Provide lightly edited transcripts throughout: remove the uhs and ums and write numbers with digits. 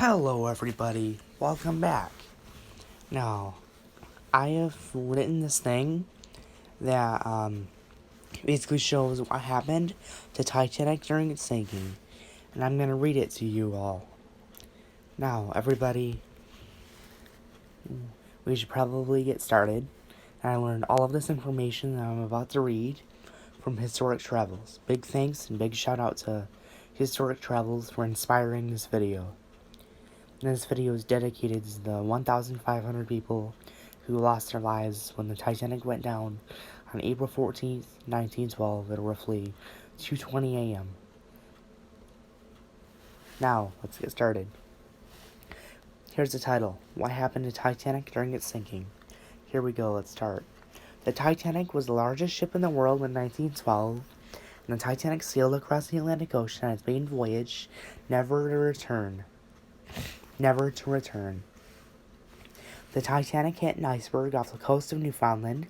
Hello everybody, welcome back. Now, I have written this thing that basically shows what happened to Titanic during its sinking, and I'm gonna read it to you all. Now, everybody, we should probably get started. I learned all of this information that I'm about to read from Historic Travels. Big thanks and big shout out to Historic Travels for inspiring this video. And this video is dedicated to the 1,500 people who lost their lives when the Titanic went down on April 14th, 1912 at roughly 2:20 a.m. Now, let's get started. Here's the title, What Happened to Titanic During Its Sinking? Here we go, let's start. The Titanic was the largest ship in the world in 1912, and the Titanic sailed across the Atlantic Ocean on its maiden voyage, never to return. The Titanic hit an iceberg off the coast of Newfoundland.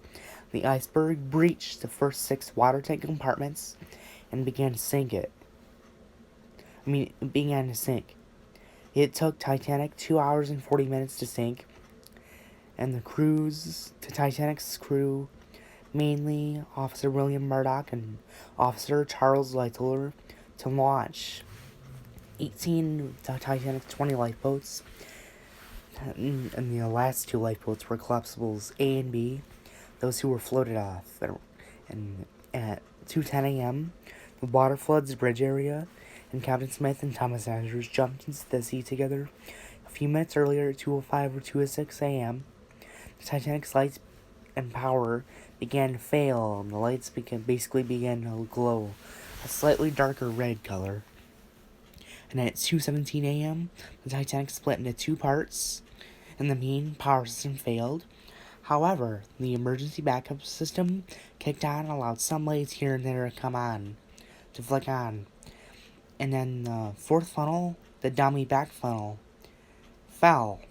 The iceberg breached the first 6 water tank compartments and began to sink. It took Titanic 2 hours and 40 minutes to sink, and the Titanic's crew, mainly Officer William Murdoch and Officer Charles Littler, to launch 18 of Titanic's 20 lifeboats. And the last 2 lifeboats were collapsibles A and B, those who were floated off. And at 2:10 a.m., the water floods the bridge area, and Captain Smith and Thomas Andrews jumped into the sea together. A few minutes earlier, at 2:05 or 2:06 a.m., the Titanic's lights and power began to fail, and the lights basically began to glow a slightly darker red color. And at 2:17 a.m., the Titanic split into 2 parts, and the main power system failed. However, the emergency backup system kicked on and allowed some lights here and there to flick on. And then the 4th funnel, the dummy back funnel, fell.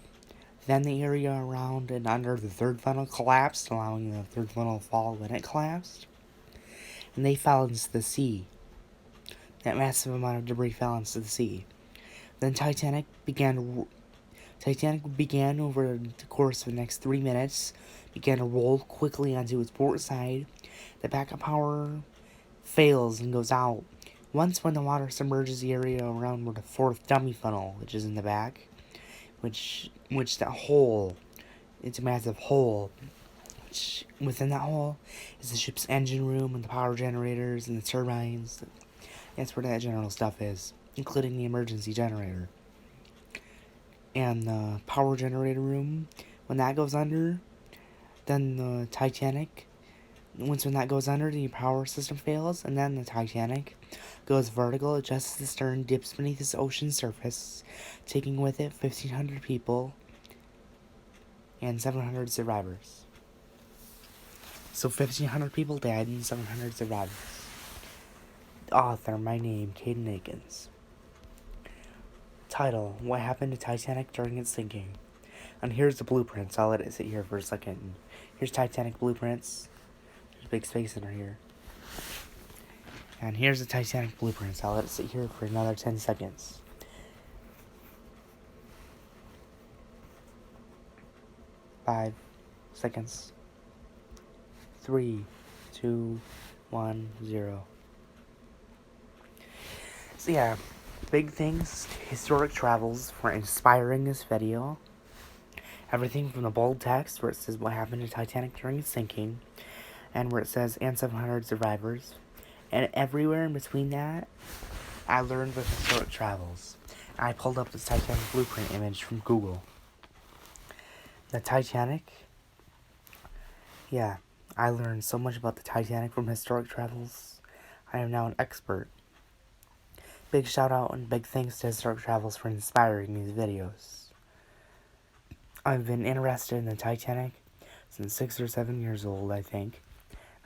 Then the area around and under the 3rd funnel collapsed, allowing the 3rd funnel to fall when it collapsed. And they fell into the sea. That massive amount of debris fell into the sea. Then Titanic began over the course of the next 3 minutes, began to roll quickly onto its port side. The backup power fails and goes out. When the water submerges the area around where the 4th dummy funnel, which is in the back, which that hole, it's a massive hole. Within that hole is the ship's engine room and the power generators and the turbines. That's where that general stuff is, including the emergency generator. And the power generator room, when that goes under, then the Titanic, when that goes under, the power system fails, and then the Titanic goes vertical just as the stern dips beneath its ocean surface, taking with it 1,500 people and 700 survivors. So 1,500 people died and 700 survivors. Author, my name, Cayden Aikens. Title, What Happened to Titanic During Its Sinking? And here's the blueprints. I'll let it sit here for a second. Here's Titanic blueprints. There's a big space in here. And here's the Titanic blueprints. I'll let it sit here for another 10 seconds. Five seconds. 3, 2, 1, 0. So yeah, big thanks to Historic Travels for inspiring this video. Everything from the bold text where it says what happened to Titanic during its sinking, and where it says and 700 survivors, and everywhere in between that, I learned with Historic Travels. I pulled up this Titanic blueprint image from Google. The Titanic, yeah, I learned so much about the Titanic from Historic Travels. I am now an expert. Big shout out and big thanks to Historic Travels for inspiring these videos. I've been interested in the Titanic since 6 or 7 years old, I think.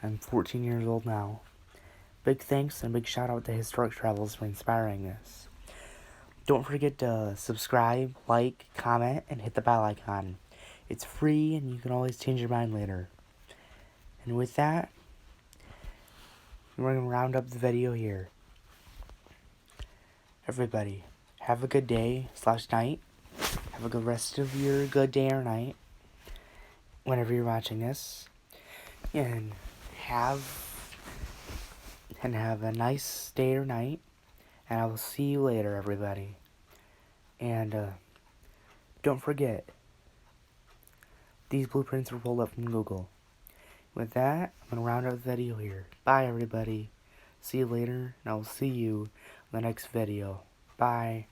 I'm 14 years old now. Big thanks and big shout out to Historic Travels for inspiring this. Don't forget to subscribe, like, comment, and hit the bell icon. It's free and you can always change your mind later. And with that, we're going to round up the video here. Everybody, have a good day / night. Have a good rest of your good day or night whenever you're watching this. And have a nice day or night. And I will see you later, everybody. And don't forget, these blueprints were pulled up from Google. With that, I'm going to round out the video here. Bye, everybody. See you later, and I will see you in the next video. Bye.